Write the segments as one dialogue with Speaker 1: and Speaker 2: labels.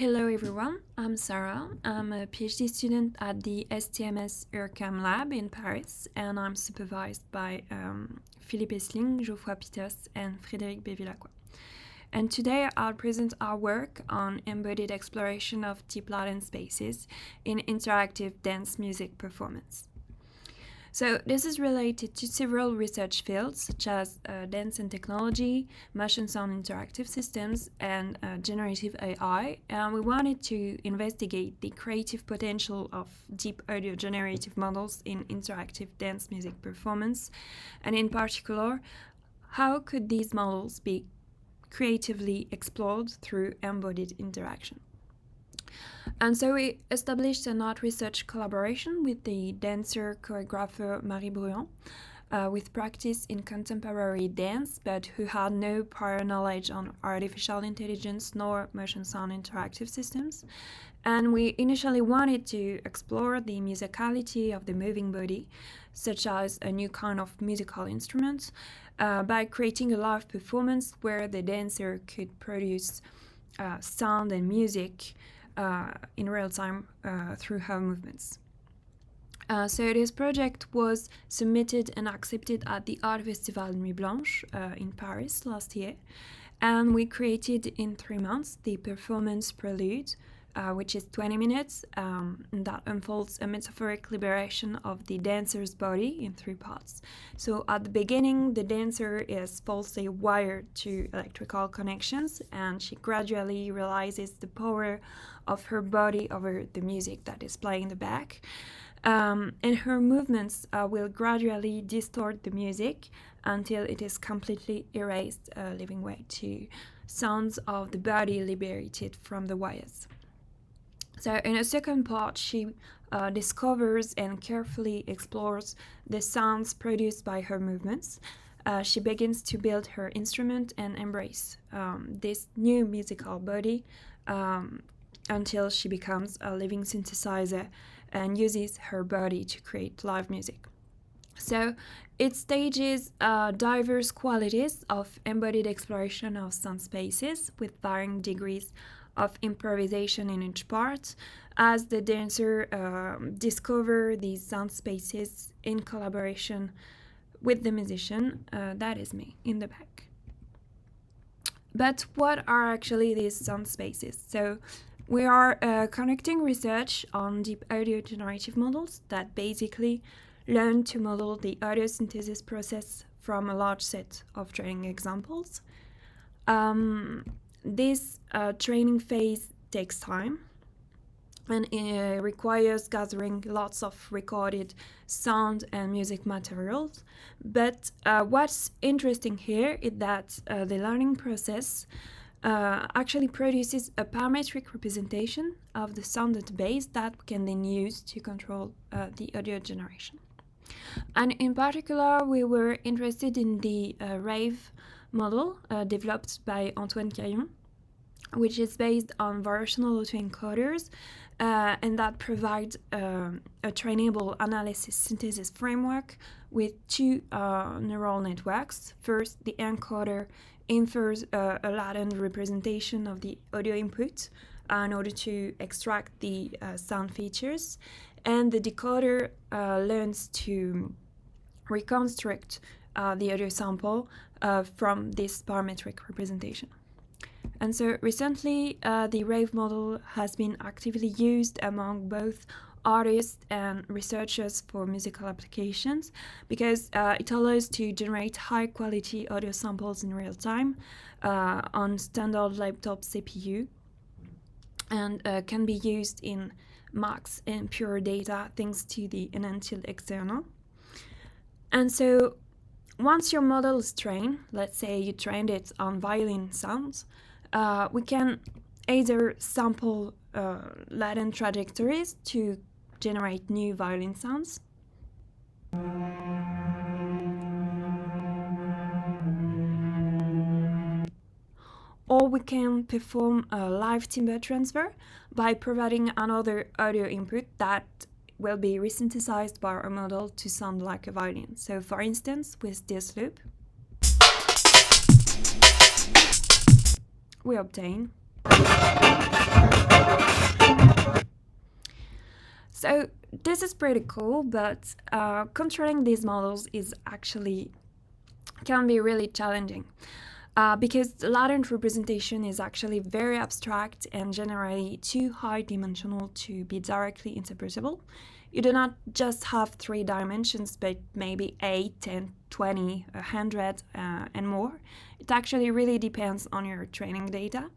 Speaker 1: Hello everyone, I'm Sarah. I'm a PhD student at the STMS IRCAM lab in Paris, and I'm supervised by Philippe Esling, Geoffroy Pitos, and Frédéric Bévilacqua. And today I'll present our work on embodied exploration of deep latent spaces in interactive dance music performance. So this is related to several research fields such as dance and technology, motion sound interactive systems, and generative AI. And we wanted to investigate the creative potential of deep audio generative models in interactive dance music performance. And in particular, how could these models be creatively explored through embodied interaction? And so we established an art research collaboration with the dancer choreographer Marie Bruant, with practice in contemporary dance, but who had no prior knowledge on artificial intelligence nor motion sound interactive systems. And we initially wanted to explore the musicality of the moving body, such as a new kind of musical instrument, by creating a live performance where the dancer could produce sound and music in real time through her movements. So this project was submitted and accepted at the Art Festival Nuit Blanche in Paris last year, and we created in 3 months the performance prelude, which is 20 minutes, that unfolds a metaphoric liberation of the dancer's body in 3 parts. So at the beginning, the dancer is falsely wired to electrical connections, and she gradually realizes the power of her body over the music that is playing in the back. And her movements will gradually distort the music until it is completely erased, leaving way to sounds of the body liberated from the wires. So in a second part, she discovers and carefully explores the sounds produced by her movements. She begins to build her instrument and embrace this new musical body until she becomes a living synthesizer and uses her body to create live music. So it stages diverse qualities of embodied exploration of sound spaces with varying degrees of improvisation in each part, as the dancer discover these sound spaces in collaboration with the musician, that is me, in the back. But what are actually these sound spaces? So we are conducting research on deep audio generative models that basically learn to model the audio synthesis process from a large set of training examples. This training phase takes time, and it requires gathering lots of recorded sound and music materials. But what's interesting here is that the learning process actually produces a parametric representation of the sound database that we can then use to control the audio generation. And in particular, we were interested in the rave model developed by Antoine Caillon, which is based on variational autoencoders and that provides a trainable analysis synthesis framework with 2 neural networks. First, the encoder infers a latent representation of the audio input in order to extract the sound features, and the decoder learns to reconstruct the audio sample from this parametric representation. And so recently, the rave model has been actively used among both artists and researchers for musical applications because it allows to generate high-quality audio samples in real time on standard laptop CPU, and can be used in max and pure data thanks to the enhanced external. And so once your model is trained, let's say you trained it on violin sounds, we can either sample latent trajectories to generate new violin sounds, or we can perform a live timbre transfer by providing another audio input that will be resynthesized by our model to sound like a violin. So for instance, with this loop, we obtain So this is pretty cool, but controlling these models is actually can be really challenging because the latent representation is actually very abstract and generally too high dimensional to be directly interpretable. You do not just have 3 dimensions, but maybe 8, 10, 20, 100, and more. It actually really depends on your training data.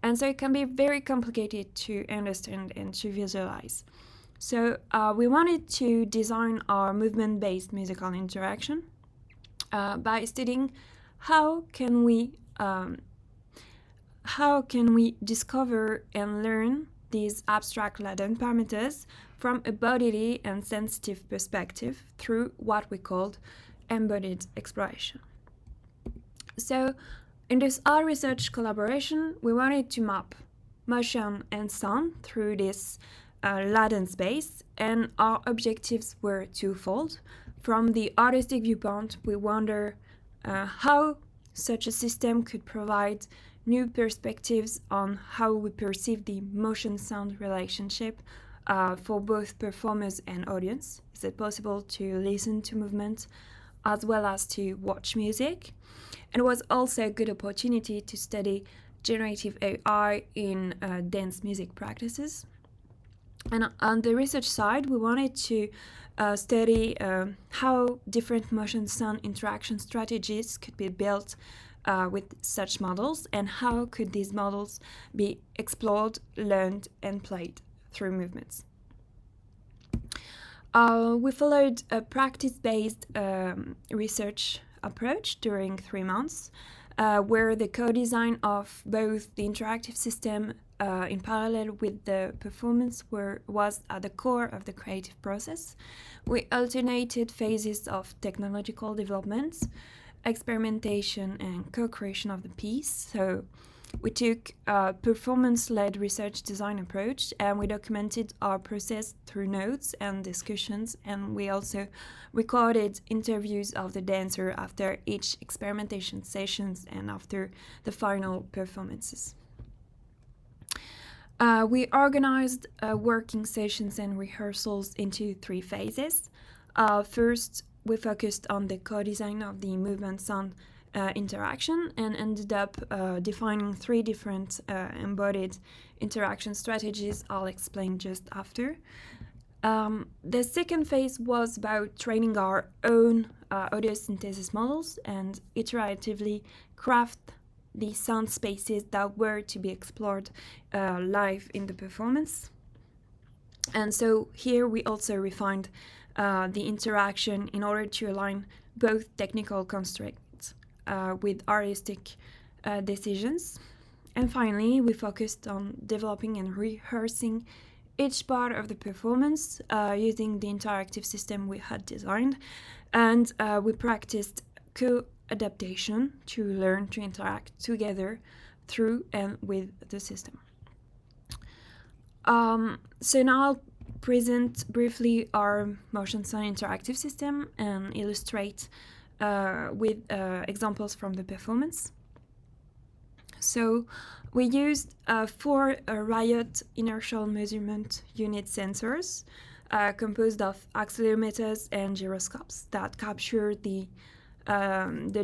Speaker 1: And so it can be very complicated to understand and to visualize. So we wanted to design our movement-based musical interaction by studying how can we discover and learn these abstract latent parameters from a bodily and sensitive perspective through what we called embodied exploration. So in this art research collaboration, we wanted to map motion and sound through this latent space, and our objectives were twofold. From the artistic viewpoint, we wonder how such a system could provide new perspectives on how we perceive the motion-sound relationship for both performers and audience. Is it possible to listen to movement as well as to watch music? And it was also a good opportunity to study generative AI in dance music practices. And on the research side, we wanted to study how different motion-sound interaction strategies could be built with such models, and how could these models be explored, learned, and played through movements. We followed a practice-based research approach during 3 months, where the co-design of both the interactive system in parallel with the performance was at the core of the creative process. We alternated phases of technological development, experimentation, and co-creation of the piece. So we took a performance-led research design approach, and we documented our process through notes and discussions, and we also recorded interviews of the dancer after each experimentation sessions and after the final performances. We organized working sessions and rehearsals into 3 phases. First, we focused on the co-design of the movement-sound interaction and ended up defining 3 different embodied interaction strategies I'll explain just after. The second phase was about training our own audio synthesis models and iteratively craft the sound spaces that were to be explored live in the performance. And so here we also refined the interaction in order to align both technical constraints with artistic decisions. And finally, we focused on developing and rehearsing each part of the performance using the interactive system we had designed, and we practiced co-adaptation to learn to interact together through and with the system. So now I'll present briefly our motion sound interactive system and illustrate with examples from the performance. So we used 4 Riot inertial measurement unit sensors composed of accelerometers and gyroscopes that capture the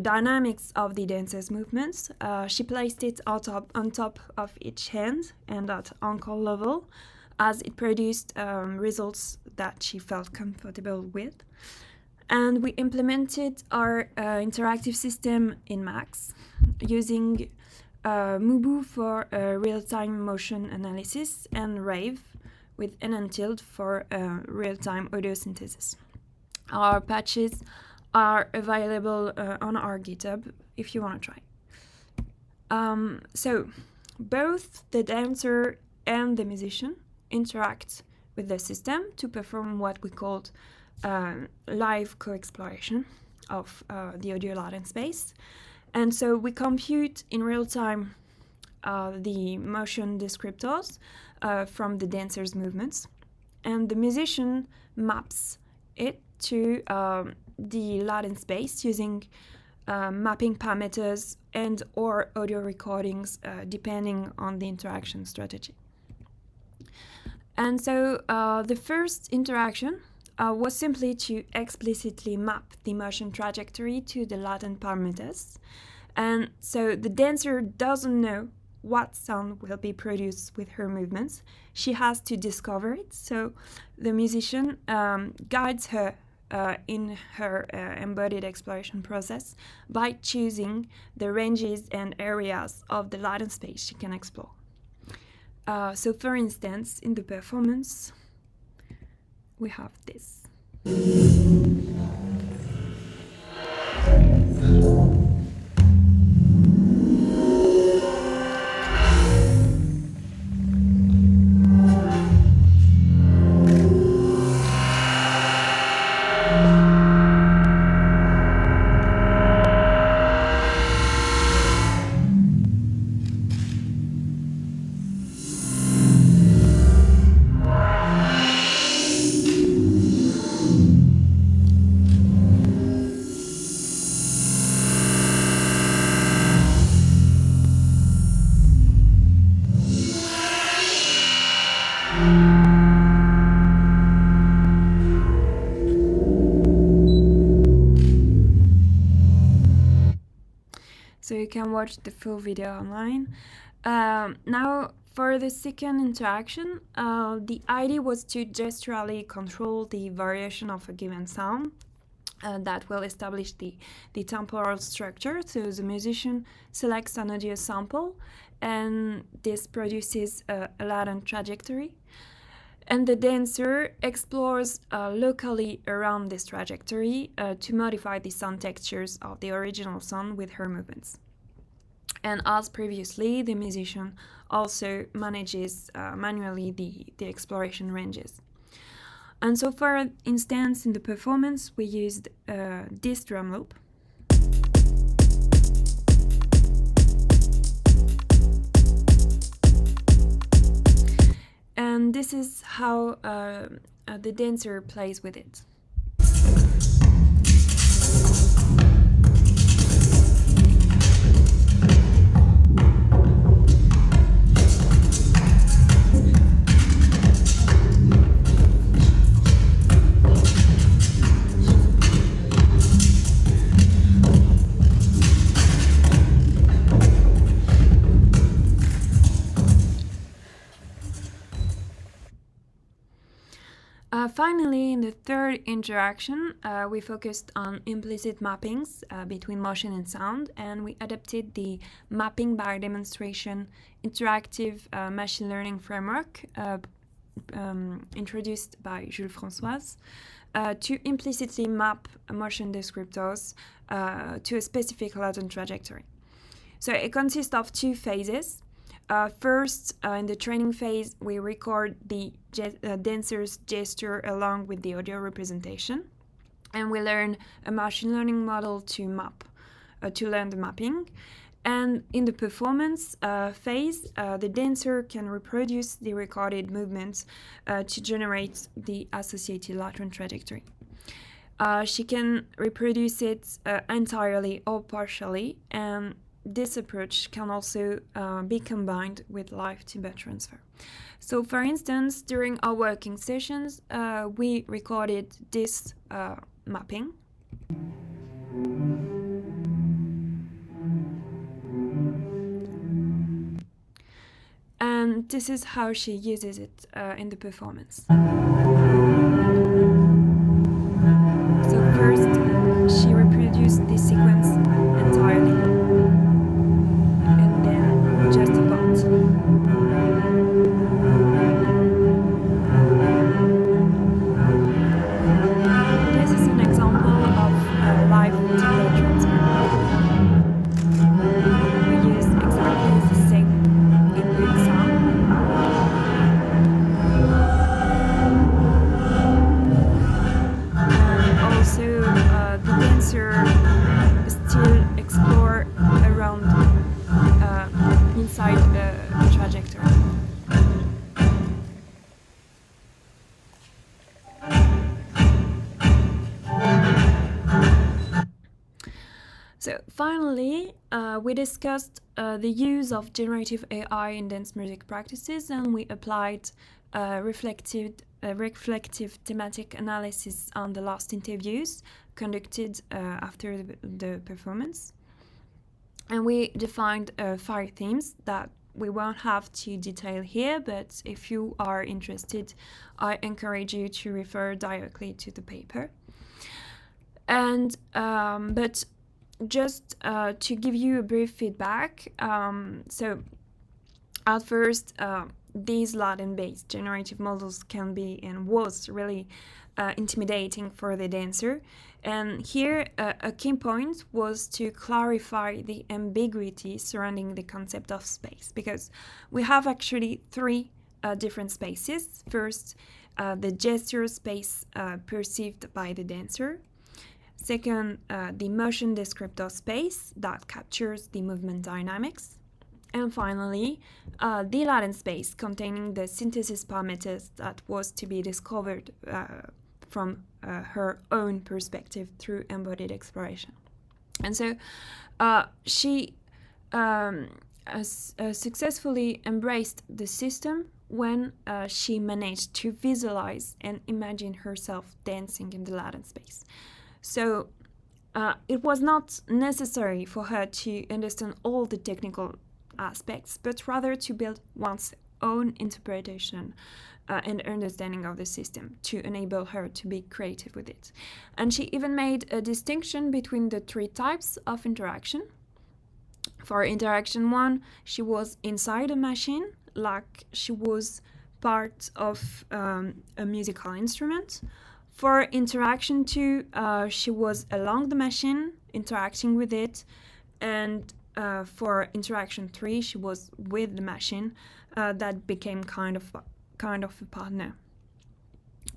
Speaker 1: dynamics of the dancer's movements. She placed it on top of each hand and at ankle level, as it produced results that she felt comfortable with. And we implemented our interactive system in Max using Mubu for real-time motion analysis and Rave with Enantild for real-time audio synthesis. Our patches are available on our GitHub if you want to try. So both the dancer and the musician interact with the system to perform what we called live co-exploration of the audio latent space. And so we compute in real time the motion descriptors from the dancer's movements, and the musician maps it to the latent space using mapping parameters and or audio recordings depending on the interaction strategy. And so the first interaction was simply to explicitly map the motion trajectory to the latent parameters. And so the dancer doesn't know what sound will be produced with her movements. She has to discover it. So the musician guides her in her embodied exploration process by choosing the ranges and areas of the latent space she can explore. So for instance, in the performance, we have this. So you can watch the full video online. Now, for the second interaction, the idea was to gesturally control the variation of a given sound that will establish the temporal structure. So the musician selects an audio sample, and this produces a latent trajectory. And the dancer explores locally around this trajectory to modify the sound textures of the original sound with her movements. And as previously, the musician also manages manually the exploration ranges. And so, for instance, in the performance, we used this drum loop. And this is how the dancer plays with it. Finally, in the third interaction, we focused on implicit mappings between motion and sound, and we adapted the mapping by demonstration interactive machine learning framework introduced by Jules François to implicitly map motion descriptors to a specific latent trajectory. So it consists of two phases. First, in the training phase, we record the dancer's gesture along with the audio representation, and we learn a machine learning model to learn the mapping. And in the performance phase, the dancer can reproduce the recorded movements to generate the associated latent trajectory. She can reproduce it entirely or partially, and this approach can also be combined with live timbre transfer. So, for instance, during our working sessions, we recorded this mapping. And this is how she uses it in the performance. So first, she reproduced this sequence entirely. Just a part. This is an example of live timbre transfer. We use exactly the same input sound. So finally, we discussed the use of generative AI in dance music practices, and we applied reflective thematic analysis on the last interviews conducted after the performance. And we defined 5 themes that we won't have to detail here, but if you are interested, I encourage you to refer directly to the paper. And but just to give you a brief feedback, so at first, these latent-based generative models can be and was really intimidating for the dancer. And here, a key point was to clarify the ambiguity surrounding the concept of space, because we have actually 3 different spaces. First, the gesture space perceived by the dancer. Second, the motion descriptor space that captures the movement dynamics. And finally, the latent space containing the synthesis parameters that was to be discovered from her own perspective through embodied exploration. And so she successfully embraced the system when she managed to visualize and imagine herself dancing in the latent space. So it was not necessary for her to understand all the technical aspects, but rather to build one's own interpretation and understanding of the system to enable her to be creative with it. And she even made a distinction between the 3 types of interaction. For interaction 1, she was inside a machine, like she was part of a musical instrument. For interaction 2, she was along the machine, interacting with it, and for interaction 3, she was with the machine that became kind of a partner.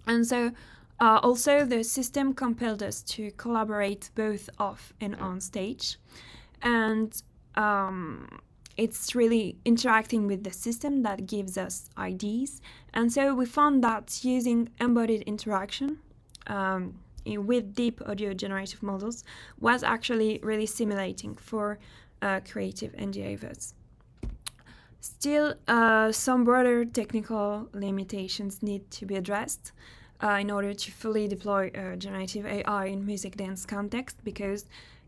Speaker 1: And so also the system compelled us to collaborate both off and on stage. And it's really interacting with the system that gives us ideas. And so we found that using embodied interaction with deep audio generative models was actually really stimulating for creative endeavors. Still, some broader technical limitations need to be addressed in order to fully deploy generative AI in music dance context, because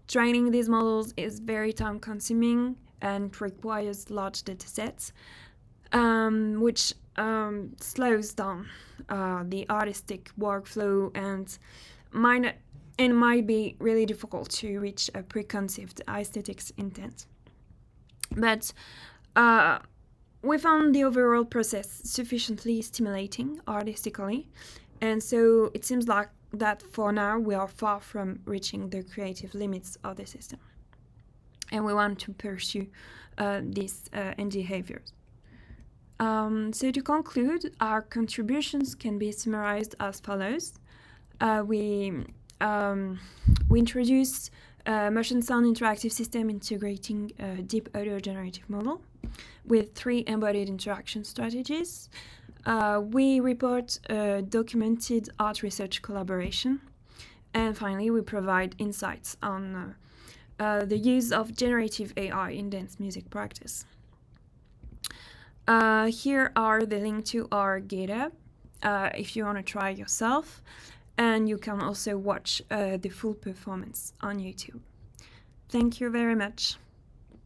Speaker 1: training these models is very time-consuming and requires large datasets, which slows down the artistic workflow and might be really difficult to reach a preconceived aesthetics intent. But we found the overall process sufficiently stimulating artistically, and so it seems like that for now we are far from reaching the creative limits of the system, and we want to pursue these endeavors. So to conclude, our contributions can be summarized as follows. We introduced a motion sound interactive system integrating a deep audio generative model with 3 embodied interaction strategies. We report documented art research collaboration. And finally, we provide insights on the use of generative AI in dance music practice. Here are the link to our github if you want to try yourself, and you can also watch the full performance on YouTube. Thank you very much.